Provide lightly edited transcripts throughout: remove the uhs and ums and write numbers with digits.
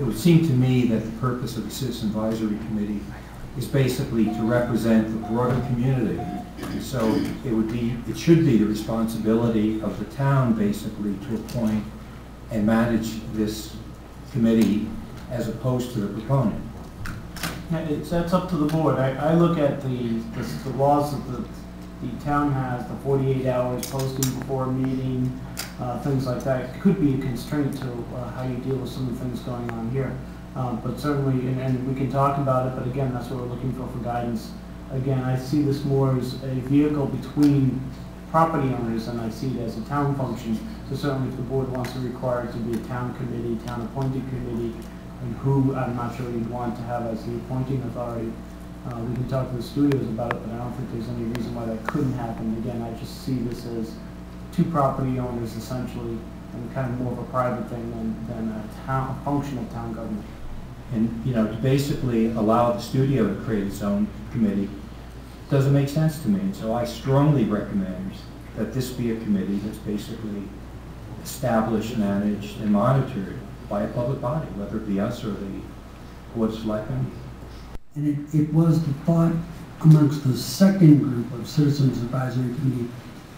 it would seem to me that the purpose of the Citizen Advisory Committee is basically to represent the broader community. So it should be the responsibility of the town basically to appoint and manage this committee as opposed to the proponent. That's up to the board. I look at the laws that the town has, the 48 hours posting before a meeting, things like that. It could be a constraint to how you deal with some of the things going on here. But certainly, and we can talk about it, but again, that's what we're looking for guidance. Again, I see this more as a vehicle between property owners, and I see it as a town function. So certainly if the board wants to require it to be a town committee, town appointed committee, and who I'm not sure you'd want to have as the appointing authority. We can talk to the studios about it, but I don't think there's any reason why that couldn't happen. Again, I just see this as two property owners essentially, and kind of more of a private thing than a function of town government. And you know, to basically allow the studio to create its own committee doesn't make sense to me. And so I strongly recommend that this be a committee that's basically established, managed, and monitored by a public body, whether it be us or the Board of Selectmen. And it was the thought amongst the second group of Citizens Advisory Committee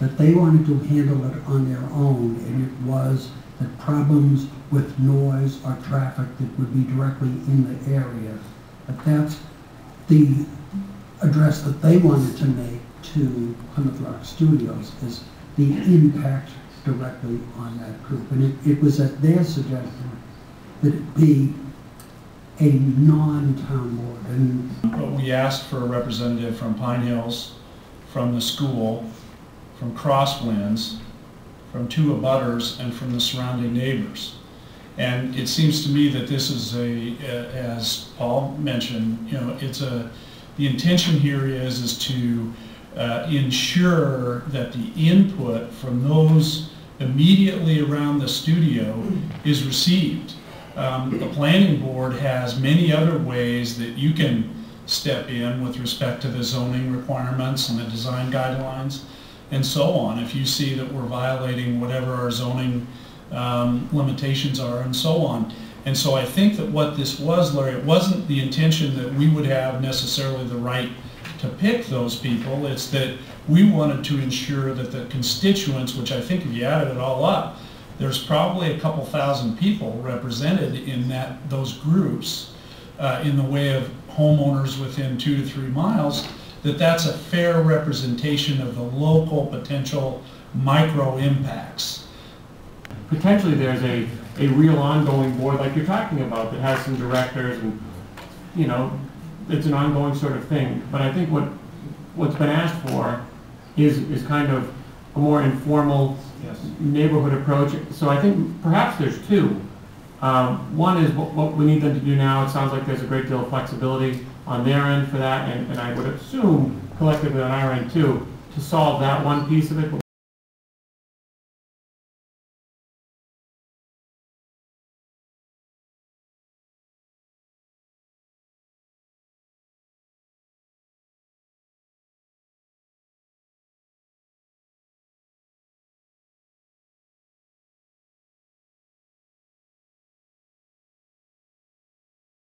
that they wanted to handle it on their own, and it was that problems with noise or traffic that would be directly in the area. But that's the address that they wanted to make to Plymouth Rock Studios, is the impact directly on that group. And it was at their suggestion that it be a non-town board. And we asked for a representative from Pine Hills, from the school, from Crosswinds, from two abutters, and from the surrounding neighbors. And it seems to me that this is as Paul mentioned, you know, the intention here is to ensure that the input from those immediately around the studio is received. The planning board has many other ways that you can step in with respect to the zoning requirements and the design guidelines and so on, if you see that we're violating whatever our zoning limitations are and so on. And so I think that what this was, Larry, it wasn't the intention that we would have necessarily the right to pick those people. It's that we wanted to ensure that the constituents, which I think if you added it all up, there's probably a couple thousand people represented in those groups in the way of homeowners within 2 to 3 miles, that's a fair representation of the local potential micro impacts. Potentially there's a real ongoing board like you're talking about that has some directors, and you know, it's an ongoing sort of thing. But I think what's been asked for is kind of a more informal neighborhood approach. So I think perhaps there's two. One is what we need them to do now. It sounds like there's a great deal of flexibility on their end for that, and I would assume collectively on our end too, to solve that one piece of it. But